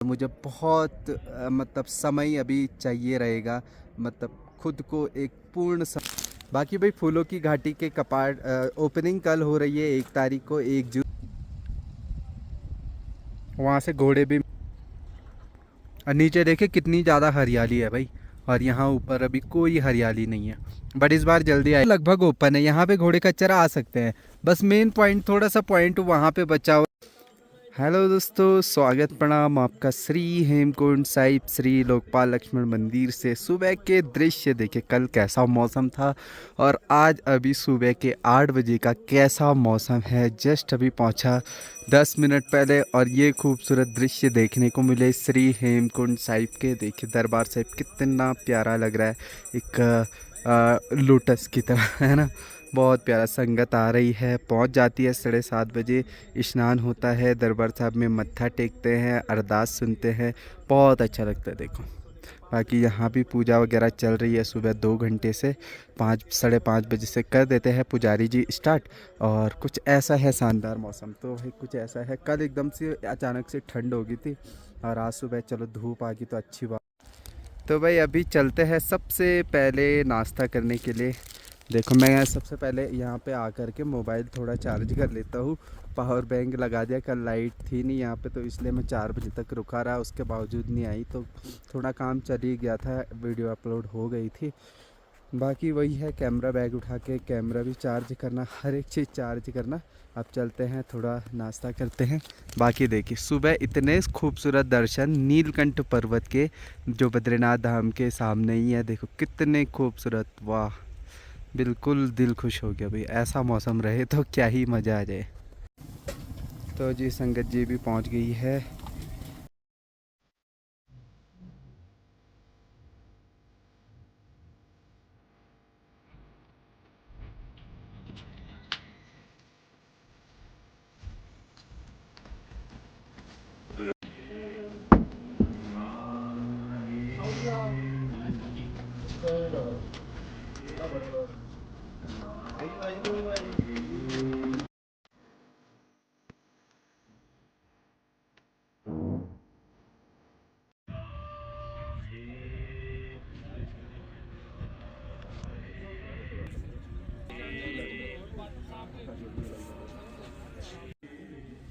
मुझे बहुत मतलब समय अभी चाहिए रहेगा, मतलब खुद को एक पूर्ण बाकी भाई फूलों की घाटी के कपाट ओपनिंग कल हो रही है 1 तारीख को, 1 जून। वहाँ से घोड़े भी, और नीचे देखे कितनी ज़्यादा हरियाली है भाई। और यहाँ ऊपर अभी कोई हरियाली नहीं है, बट इस बार जल्दी आए, लगभग ओपन है। यहाँ पे घोड़े खच्चर आ सकते हैं, बस मेन पॉइंट थोड़ा सा पॉइंट वहाँ पे बचा हुआ। हेलो दोस्तों, स्वागत प्रणाम आपका श्री हेमकुंड साहिब श्री लोकपाल लक्ष्मण मंदिर से। सुबह के दृश्य देखिए, कल कैसा मौसम था और आज अभी सुबह के 8 बजे का कैसा मौसम है। जस्ट अभी पहुंचा 10 मिनट पहले और ये खूबसूरत दृश्य देखने को मिले श्री हेमकुंड साहिब के। देखिए दरबार साहिब कितना प्यारा लग रहा है, एक लोटस की तरह है ना। बहुत प्यारा, संगत आ रही है, पहुंच जाती है 7:30 बजे। स्नान होता है, दरबार साहब में मत्था टेकते हैं, अरदास सुनते हैं, बहुत अच्छा लगता है। देखो बाकी यहाँ भी पूजा वगैरह चल रही है सुबह 2 घंटे से, 5 साढ़े 5 बजे से कर देते हैं पुजारी जी स्टार्ट। और कुछ ऐसा है शानदार मौसम, तो भाई कुछ ऐसा है। कल एकदम से अचानक से ठंड हो गई थी और आज सुबह चलो धूप आ गई तो अच्छी बात। तो भाई अभी चलते हैं सबसे पहले नाश्ता करने के लिए। देखो मैं सबसे पहले यहाँ पे आकर के मोबाइल थोड़ा चार्ज कर लेता हूँ। पावर बैंक लगा दिया, कल लाइट थी नहीं यहाँ पे, तो इसलिए मैं 4 बजे तक रुका रहा, उसके बावजूद नहीं आई, तो थोड़ा काम चल ही गया था, वीडियो अपलोड हो गई थी। बाकी वही है, कैमरा बैग उठा के कैमरा भी चार्ज करना, हर एक चीज़ चार्ज करना। अब चलते हैं थोड़ा नाश्ता करते हैं। बाकी देखिए सुबह इतने खूबसूरत दर्शन नीलकंठ पर्वत के, जो बद्रीनाथ धाम के सामने ही है। देखो कितने खूबसूरत, वाह, बिल्कुल दिल खुश हो गया भाई। ऐसा मौसम रहे तो क्या ही मज़ा आ जाए। तो जी संगत जी भी पहुंच गई है।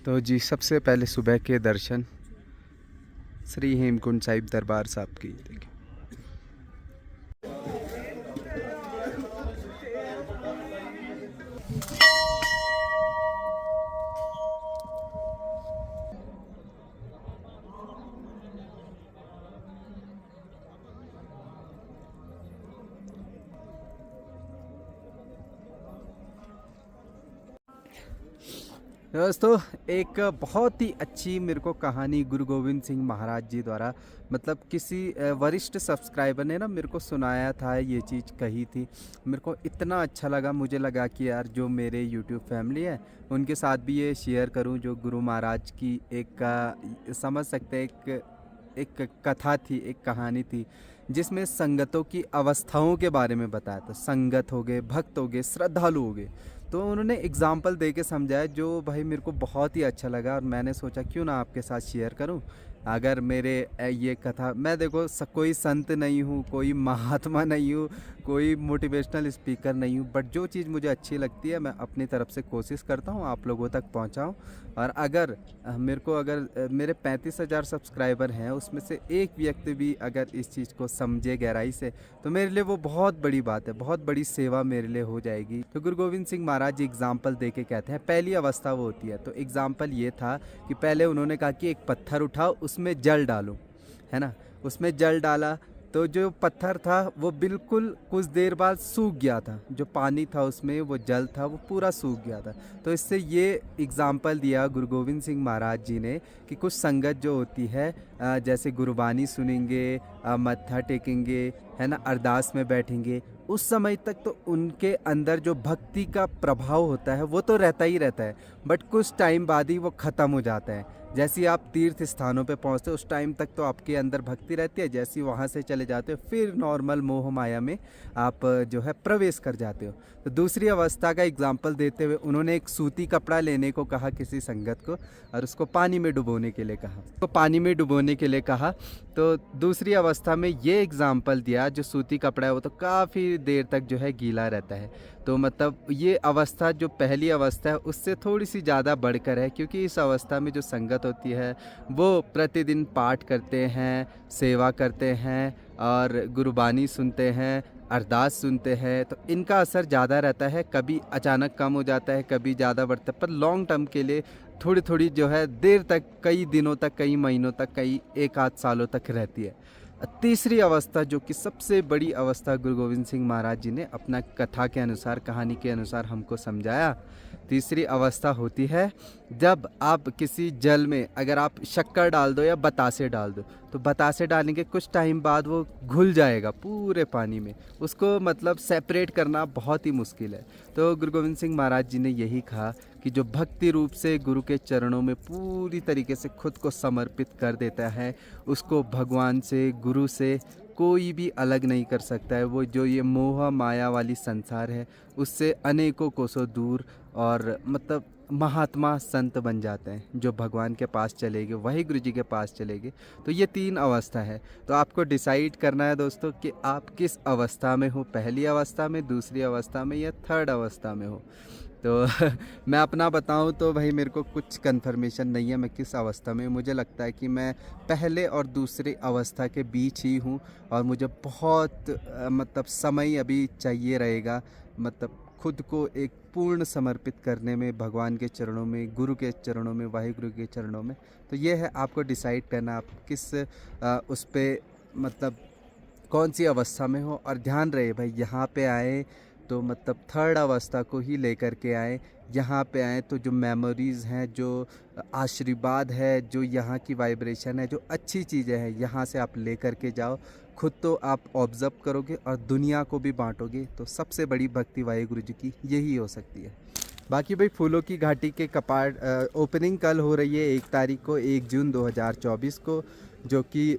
तो जी सबसे पहले सुबह के दर्शन श्री हेमकुंड साहिब दरबार साहब की। देखिए दोस्तों, एक बहुत ही अच्छी मेरे को कहानी गुरु गोविंद सिंह महाराज जी द्वारा, मतलब किसी वरिष्ठ सब्सक्राइबर ने ना मेरे को सुनाया था, ये चीज़ कही थी। मेरे को इतना अच्छा लगा, मुझे लगा कि यार जो मेरे यूट्यूब फैमिली है उनके साथ भी ये शेयर करूं। जो गुरु महाराज की एक समझ सकते हैं, एक कथा थी, एक कहानी थी, जिसमें संगतों की अवस्थाओं के बारे में बताया था। संगत हो गए, भक्त हो गए, श्रद्धालु हो गए। तो उन्होंने एग्जाम्पल दे के समझाया, जो भाई मेरे को बहुत ही अच्छा लगा और मैंने सोचा क्यों ना आपके साथ शेयर करूं। अगर मेरे ये कथा, मैं देखो कोई संत नहीं हूँ, कोई महात्मा नहीं हूँ, कोई मोटिवेशनल स्पीकर नहीं हूँ, बट जो चीज़ मुझे अच्छी लगती है मैं अपनी तरफ से कोशिश करता हूँ आप लोगों तक पहुँचाऊँ। और अगर मेरे को, अगर मेरे 35,000 सब्सक्राइबर हैं, उसमें से एक व्यक्ति भी अगर इस चीज़ को समझे गहराई से, तो मेरे लिए वो बहुत बड़ी बात है, बहुत बड़ी सेवा मेरे लिए हो जाएगी। तो गुरु गोविंद सिंह महाराज जी एग्जाम्पल दे के कहते हैं, पहली अवस्था वो होती है। तो एग्जाम्पल ये था कि पहले उन्होंने कहा कि एक पत्थर उठाओ, उसमें जल डालो, है ना। उसमें जल डाला तो जो पत्थर था वो बिल्कुल कुछ देर बाद सूख गया था। जो पानी था उसमें, वो जल था, वो पूरा सूख गया था। तो इससे ये एग्ज़ाम्पल दिया गुरु गोविंद सिंह महाराज जी ने कि कुछ संगत जो होती है, जैसे गुरबानी सुनेंगे, मत्था टेकेंगे, है ना, अरदास में बैठेंगे, उस समय तक तो उनके अंदर जो भक्ति का प्रभाव होता है वो तो रहता ही रहता है, बट कुछ टाइम बाद ही वो ख़त्म हो जाता है। जैसे ही आप तीर्थ स्थानों पे पहुंचते हो उस टाइम तक तो आपके अंदर भक्ति रहती है, जैसे ही वहाँ से चले जाते हो फिर नॉर्मल मोह माया में आप जो है प्रवेश कर जाते हो। तो दूसरी अवस्था का एग्जाम्पल देते हुए उन्होंने एक सूती कपड़ा लेने को कहा किसी संगत को और उसको पानी में डुबोने के लिए कहा, तो पानी में डुबोने के लिए कहा। तो दूसरी अवस्था में ये एग्जाम्पल दिया, जो सूती कपड़ा है वो तो काफ़ी देर तक जो है गीला रहता है। तो मतलब ये अवस्था जो पहली अवस्था है उससे थोड़ी सी ज़्यादा बढ़कर है, क्योंकि इस अवस्था में जो संगत होती है वो प्रतिदिन पाठ करते हैं, सेवा करते हैं और गुरबानी सुनते हैं, अरदास सुनते हैं, तो इनका असर ज़्यादा रहता है। कभी अचानक कम हो जाता है, कभी ज़्यादा बढ़ता है, पर लॉन्ग टर्म के लिए थोड़ी थोड़ी जो है देर तक, कई दिनों तक, कई महीनों तक, कई एक आध सालों तक रहती है। तीसरी अवस्था जो कि सबसे बड़ी अवस्था गुरु गोविंद सिंह महाराज जी ने अपना कथा के अनुसार, कहानी के अनुसार हमको समझाया। तीसरी अवस्था होती है जब आप किसी जल में अगर आप शक्कर डाल दो या बतासे डाल दो, तो बतासे डालने के कुछ टाइम बाद वो घुल जाएगा पूरे पानी में, उसको मतलब सेपरेट करना बहुत ही मुश्किल है। तो गुरु गोविंद सिंह महाराज जी ने यही कहा कि जो भक्ति रूप से गुरु के चरणों में पूरी तरीके से खुद को समर्पित कर देता है, उसको भगवान से, गुरु से कोई भी अलग नहीं कर सकता है। वो जो ये मोह माया वाली संसार है उससे अनेकों कोसों दूर और मतलब महात्मा संत बन जाते हैं। जो भगवान के पास चलेंगे वही गुरु जी के पास चलेंगे। तो ये तीन अवस्था है, तो आपको डिसाइड करना है दोस्तों कि आप किस अवस्था में हो, पहली अवस्था में, दूसरी अवस्था में या थर्ड अवस्था में हो। तो मैं अपना बताऊं तो भाई मेरे को कुछ कंफर्मेशन नहीं है मैं किस अवस्था में। मुझे लगता है कि मैं पहले और दूसरी अवस्था के बीच ही हूं और मुझे बहुत मतलब समय अभी चाहिए रहेगा, मतलब खुद को एक पूर्ण समर्पित करने में भगवान के चरणों में, गुरु के चरणों में, वाहिगुरु के चरणों में। तो ये है आपको डिसाइड करना आप किस उस पे मतलब कौन सी अवस्था में हो। और ध्यान रहे भाई, यहाँ पे आए तो मतलब थर्ड अवस्था को ही लेकर के आए। यहाँ पे आए तो जो मेमोरीज़ हैं, जो आशीर्वाद है, जो यहाँ की वाइब्रेशन है, जो अच्छी चीज़ें हैं, यहाँ से आप लेकर के जाओ। खुद तो आप ऑब्ज़र्व करोगे और दुनिया को भी बांटोगे। तो सबसे बड़ी भक्ति वाहिगुरु जी की यही हो सकती है। बाकी भाई फूलों की घाटी के कपाट ओपनिंग कल हो रही है 1 तारीख को, 1 जून 2024 को, जो कि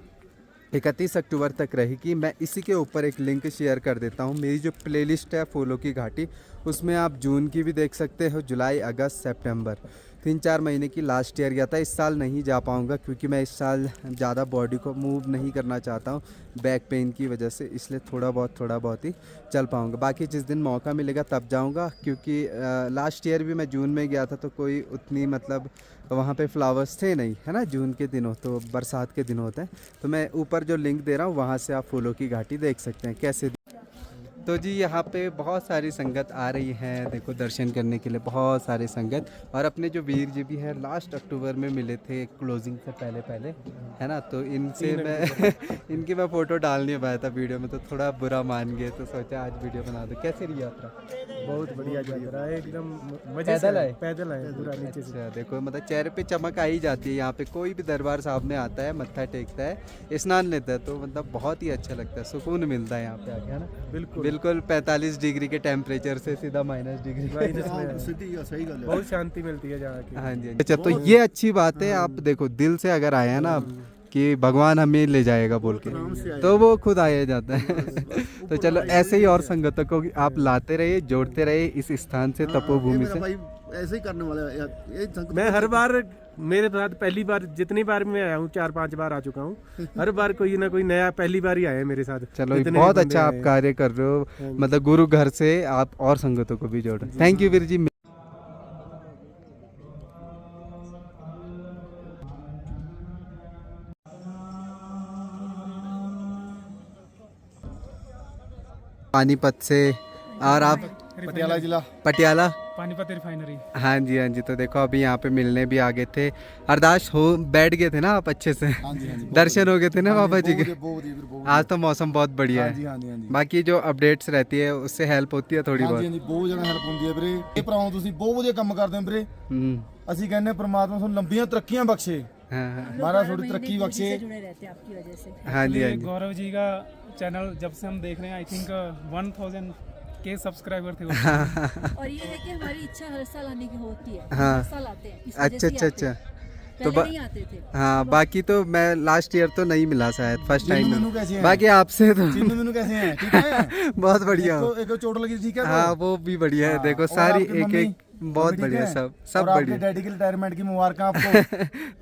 31 अक्टूबर तक रहेगी। मैं इसी के ऊपर एक लिंक शेयर कर देता हूँ। मेरी जो प्लेलिस्ट है फूलों की घाटी, उसमें आप जून की भी देख सकते हो, जुलाई, अगस्त, सितंबर, 3-4 महीने की। लास्ट ईयर गया था, इस साल नहीं जा पाऊँगा क्योंकि मैं इस साल ज़्यादा बॉडी को मूव नहीं करना चाहता हूँ बैक पेन की वजह से, इसलिए थोड़ा बहुत ही चल पाऊँगा। बाकी जिस दिन मौका मिलेगा तब जाऊँगा, क्योंकि लास्ट ईयर भी मैं जून में गया था तो कोई उतनी मतलब वहाँ पे फ्लावर्स थे नहीं, है ना, जून के दिनों तो बरसात के दिन होते हैं। तो मैं ऊपर जो लिंक दे रहा हूँ वहाँ से आप फूलों की घाटी देख सकते हैं कैसे। तो जी यहाँ पे बहुत सारी संगत आ रही हैं, देखो दर्शन करने के लिए बहुत सारे संगत। और अपने जो वीर जी भी हैं लास्ट अक्टूबर में मिले थे क्लोजिंग से पहले, है ना, तो इनसे मैं इनकी मैं फ़ोटो डाल नहीं पाया था वीडियो में, तो थोड़ा बुरा मान गए, तो सोचा आज वीडियो बना दो। कैसी रही यात्रा? बहुत बढ़िया यात्रा है, एकदम मजे से पैदल आए? पैदल आए पूरा नीचे से। अच्छा, देखो मतलब चेहरे पे चमक आ ही जाती है। यहाँ पे कोई भी दरबार साहब में आता है, मत्था टेकता है, स्नान लेता है, तो मतलब बहुत ही अच्छा लगता है, सुकून मिलता है यहाँ पे आके, है ना। बिल्कुल 45 डिग्री के टेम्परेचर से सीधा -डिग्री सही गल है, बहुत शांति मिलती है जहाँ की। हाँ जी। अच्छा, तो ये अच्छी बात है। आप देखो दिल से अगर आया ना कि भगवान हमें ले जाएगा बोल के, तो वो खुद आया जाता है। तो चलो ऐसे ही और संगतों को आप लाते रहिए, जोड़ते रहिए इस स्थान से, तपोभूमि से। ऐसे ही करने वाला मैं हर बार, मेरे साथ पहली बार जितनी बार मैं आया हूँ, 4-5 बार आ चुका हूँ, हर बार कोई ना कोई नया पहली बार ही आया है मेरे साथ। चलो बहुत अच्छा आप कार्य कर रहे हो, मतलब गुरु घर से आप और संगतों को भी जोड़ रहे हो। Thank you Veer ji. पानीपत से, और आप पटियाला जिला, पटियाला पानीपत रिफाइनरी। हाँ जी, हाँ जी। तो देखो अभी यहाँ पे मिलने भी आ गए थे, अरदास हो बैठ गए थे ना आप अच्छे से? हाँ जी, दर्शन हो गए थे ना बाबा जी के? आज तो मौसम बहुत बढ़िया हाँ है। जी, हाँ जी, हाँ जी। बाकी जो अपडेट्स रहती है उससे हेल्प होती है थोड़ी बहुत। ਬਹੁਤ ਜਣਾ ਹੈਲਪ ਹੁੰਦੀ ਹੈ ਵੀਰੇ। ਇਹ ਭਰਾਓ ਤੁਸੀਂ ਬਹੁਤ ਵਧੀਆ ਕੰਮ ਕਰਦੇ ਹੋ ਵੀਰੇ। ਅਸੀਂ ਕਹਿੰਦੇ ਪ੍ਰਮਾਤਮਾ ਤੁਹਾਨੂੰ ਲੰਬੀਆਂ ਤਰੱਕੀਆਂ ਬਖਸ਼ੇ। हाँ हाँ हमारा थोड़ी तरक्की बख्शे। जुड़े रहते हैं आपकी वजह से। हाँ जी हाँ जी। गौरव जी का चैनल जब से हम देख रहे हैं आई थिंक 1000 के सब्सक्राइबर थे उसमें। और ये है कि हमारी इच्छा हर साल आने की होती है, हाँ। हर साल आते हैं, इस वजह अच्छा से ही अच्छा आते अच्छा। हैं। तो पहले नहीं आते थे। हाँ बाकी तो मैं लास्ट ईयर तो नहीं मिला शायद, फर्स्ट चिन्नू टाइम मिन्नू कैसे हैं? बाकी आपसे तो चिन्नू मिन्नू कैसे हैं? ठीक है। बहुत बढ़िया हूँ। एक को चोट लगी थी, ठीक है? हाँ वो भी बढ़िया है, हाँ, देखो और सारी आपकी एक मम्मी? एक बहुत ठीक बढ़िया है? सब और आपके बढ़िया। डैडी की रिटायरमेंट की मुबारक आपको।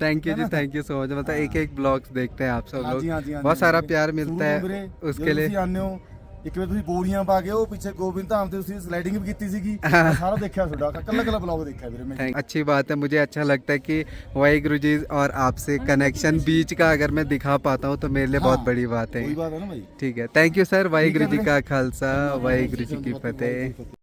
थैंक यू जी, थैंक यू सो मच। मतलब एक एक ब्लॉग्स देखते हैं आप सब हाँ लोग, जी, हाँ जी, हाँ बहुत जी, सारा हाँ जी। प्यार मिलता शुरू है ਵੀਰੇ, उसके ਜਦੋਂ लिए। ਤੁਸੀਂ ਆਉਂਦੇ ਹੋ ਇੱਕ ਵਾਰ ਤੁਸੀਂ ਗੋਲੀਆਂ ਪਾ ਕੇ ਉਹ ਪਿੱਛੇ ਗੋਬਿੰਦ ਧਾਮ ਤੇ ਤੁਸੀਂ ਸਲਾਈਡਿੰਗ ਵੀ ਕੀਤੀ ਸੀਗੀ, ਸਾਰਾ ਦੇਖਿਆ ਤੁਹਾਡਾ ਕੱਲਾ ਕੱਲਾ ਬਲੌਗ ਦੇਖਿਆ ਵੀਰੇ मैं। अच्छी बात है, मुझे अच्छा लगता है कि वाहिगुरु जी और आपसे कनेक्शन बीच का अगर मैं दिखा पाता हूँ तो मेरे लिए बहुत हाँ, बड़ी बात है। कोई बात है ना भाई। ठीक है, thank you sir. Waheguru ji ਵੀਰੇ। का खालसा, वाहिगुरु जी की फतेह।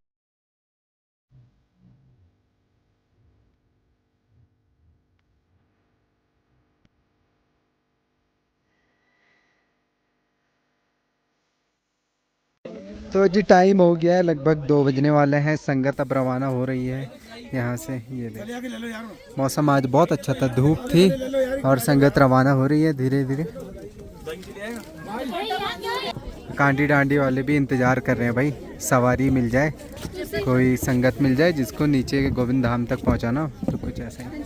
तो जी टाइम हो गया है, लगभग 2 बजने वाले हैं। संगत अब रवाना हो रही है यहाँ से। ये देख, मौसम आज बहुत अच्छा था, धूप थी और संगत रवाना हो रही है धीरे धीरे। कांडी डांडी वाले भी इंतज़ार कर रहे हैं भाई, सवारी मिल जाए, कोई संगत मिल जाए जिसको नीचे गोविंद धाम तक पहुँचाना हो, तो कुछ ऐसा ही।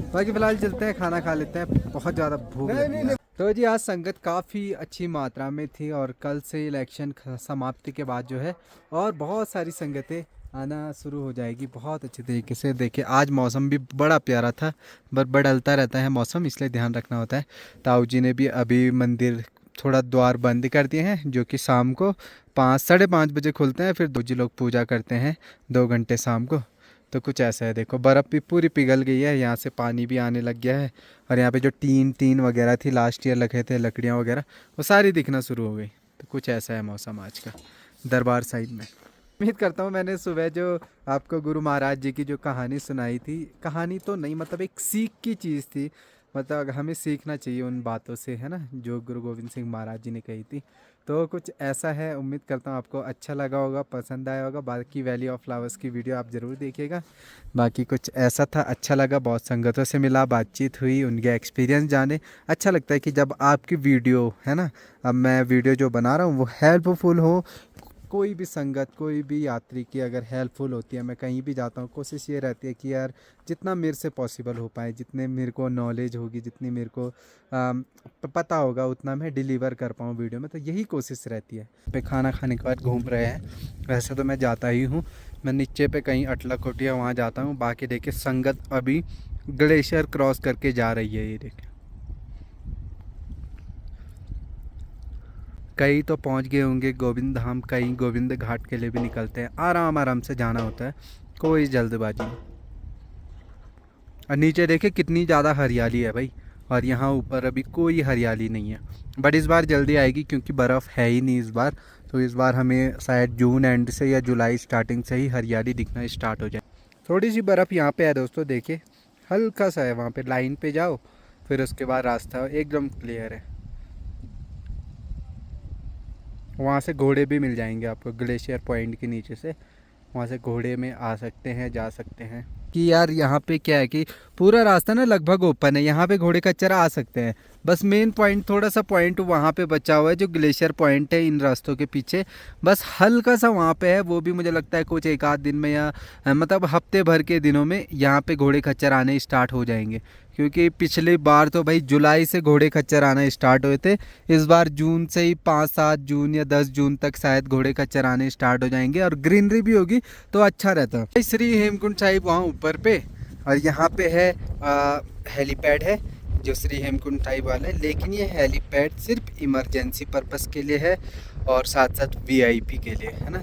बाकी फिलहाल चलते हैं, खाना खा लेते हैं, बहुत ज़्यादा भूख लगी है। तो जी आज संगत काफ़ी अच्छी मात्रा में थी और कल से इलेक्शन समाप्ति के बाद जो है और बहुत सारी संगतें आना शुरू हो जाएगी बहुत अच्छे तरीके से। देखिए आज मौसम भी बड़ा प्यारा था, बदलता रहता है मौसम, इसलिए ध्यान रखना होता है। ताऊ जी ने भी अभी मंदिर थोड़ा द्वार बंद कर दिए हैं, जो कि शाम को 5-5:30 बजे खुलते हैं। फिर जी लोग पूजा करते हैं 2 घंटे शाम को। तो कुछ ऐसा है, देखो बर्फ़ भी पूरी पिघल गई है, यहाँ से पानी भी आने लग गया है। और यहाँ पे जो टीन वगैरह थी लास्ट ईयर लगे थे, लकड़ियाँ वगैरह, वो सारी दिखना शुरू हो गई। तो कुछ ऐसा है मौसम आज का दरबार साइड में। उम्मीद करता हूँ मैंने सुबह जो आपको गुरु महाराज जी की जो कहानी सुनाई थी, कहानी तो नहीं मतलब एक सीख की चीज़ थी, मतलब हमें सीखना चाहिए उन बातों से, है ना, जो गुरु गोविंद सिंह महाराज जी ने कही थी। तो कुछ ऐसा है, उम्मीद करता हूँ आपको अच्छा लगा होगा, पसंद आया होगा। बाकी वैली ऑफ फ्लावर्स की वीडियो आप ज़रूर देखिएगा। बाकी कुछ ऐसा था, अच्छा लगा, बहुत संगतों से मिला, बातचीत हुई, उनके एक्सपीरियंस जाने। अच्छा लगता है कि जब आपकी वीडियो है ना, अब मैं वीडियो जो बना रहा हूँ वो हेल्पफुल हो, कोई भी संगत, कोई भी यात्री की अगर हेल्पफुल होती है, मैं कहीं भी जाता हूँ, कोशिश ये रहती है कि यार जितना मेरे से पॉसिबल हो पाए, जितने मेरे को नॉलेज होगी, जितनी मेरे को पता होगा, उतना मैं डिलीवर कर पाऊँ वीडियो में। तो यही कोशिश रहती है। पे खाना खाने के बाद घूम रहे हैं, वैसे तो मैं जाता ही हूँ, मैं नीचे पे कहीं अटला कोटिया वहाँ जाता हूँ। बाकी देखिए संगत अभी ग्लेशियर क्रॉस करके जा रही है, ये देखिए कई तो पहुंच गए होंगे गोविंद धाम, कई गोविंद घाट के लिए भी निकलते हैं। आराम आराम से जाना होता है, कोई जल्दबाजी नहीं। और नीचे देखिए कितनी ज़्यादा हरियाली है भाई, और यहाँ ऊपर अभी कोई हरियाली नहीं है। बट इस बार जल्दी आएगी क्योंकि बर्फ़ है ही नहीं इस बार। तो इस बार हमें शायद जून एंड से या जुलाई स्टार्टिंग से ही हरियाली दिखना स्टार्ट हो जाए। थोड़ी सी बर्फ़ यहाँ पे है दोस्तों, देखिए हल्का सा है, वहाँ पे लाइन पे जाओ, फिर उसके बाद रास्ता एकदम क्लियर है। वहाँ से घोड़े भी मिल जाएंगे आपको, ग्लेशियर पॉइंट के नीचे से वहाँ से घोड़े में आ सकते हैं, जा सकते हैं। कि यार यहाँ पे क्या है कि पूरा रास्ता ना लगभग ओपन है, यहाँ पे घोड़े खच्चर आ सकते हैं। बस मेन पॉइंट, थोड़ा सा पॉइंट वहाँ पे बचा हुआ है जो ग्लेशियर पॉइंट है इन रास्तों के पीछे, बस हल्का सा वहाँ पे है। वो भी मुझे लगता है कुछ 1-8 दिन में या मतलब हफ्ते भर के दिनों में यहाँ पे घोड़े खच्चर आने स्टार्ट हो जाएंगे। क्योंकि पिछली बार तो भाई जुलाई से घोड़े खच्चर आना स्टार्ट हुए थे, इस बार जून से ही 5-7 जून या 10 जून तक शायद घोड़े खच्चर आने स्टार्ट हो जाएंगे। और ग्रीनरी भी होगी तो अच्छा रहता है। श्री हेमकुंड साहिब वहाँ ऊपर पे, और यहाँ पे है हेलीपैड है जो श्री हेमकुंड साहिब वाला है। लेकिन ये हेलीपैड सिर्फ इमरजेंसी पर्पस के लिए है और साथ साथ वीआईपी के लिए है ना,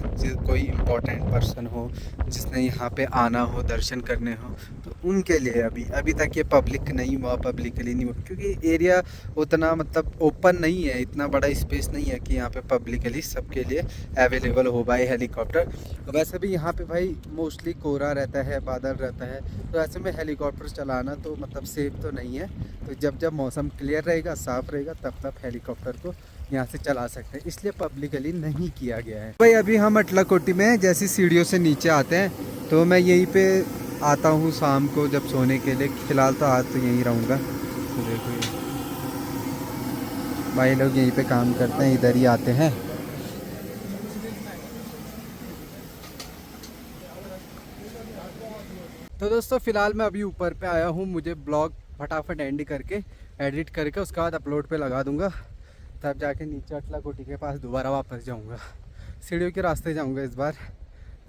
कोई इम्पोर्टेंट पर्सन हो जिसने यहाँ पे आना हो, दर्शन करने हो, तो उनके लिए अभी तक ये पब्लिक नहीं हुआ, पब्लिकली नहीं हुआ, क्योंकि एरिया उतना मतलब ओपन नहीं है, इतना बड़ा स्पेस नहीं है कि यहाँ पे पब्लिकली सबके लिए अवेलेबल हो भाई हेलीकॉप्टर। वैसे भी यहाँ पे भाई मोस्टली कोहरा रहता है, बादल रहता है, तो ऐसे में हेलीकॉप्टर चलाना तो मतलब सेफ तो नहीं है। तो जब मौसम क्लियर रहेगा, साफ़ रहेगा, तब हेलीकॉप्टर को यहाँ से चला सकते हैं, इसलिए पब्लिकली नहीं किया गया है। भाई अभी हम अटलाकोटी में जैसी सीढ़ियों से नीचे आते हैं, तो मैं यहीं पे आता हूँ शाम को जब सोने के लिए। फ़िलहाल तो आज तो यहीं रहूँगा, दोस्तों देखो ये भाई लोग यहीं पे काम करते हैं, इधर ही आते हैं। तो दोस्तों फ़िलहाल मैं अभी ऊपर पे आया हूँ, मुझे ब्लॉग फटाफट एडिट करके उसके बाद अपलोड पे लगा दूँगा, तब जाके नीचे अटला कोटी के पास दोबारा वापस जाऊँगा। सीढ़ियों के रास्ते जाऊँगा इस बार,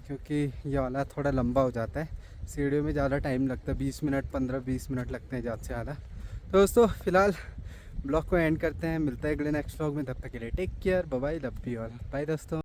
क्योंकि ये वाला थोड़ा लंबा हो जाता है, सीढ़ियों में ज़्यादा टाइम लगता है, 20 मिनट 15-20 मिनट लगते हैं ज़्यादा से ज़्यादा। तो दोस्तों फ़िलहाल ब्लॉग को एंड करते हैं, मिलता है अगले नेक्स्ट ब्लॉग में, तब तक के लिए take care, bye bye, love you all, bye दोस्तों।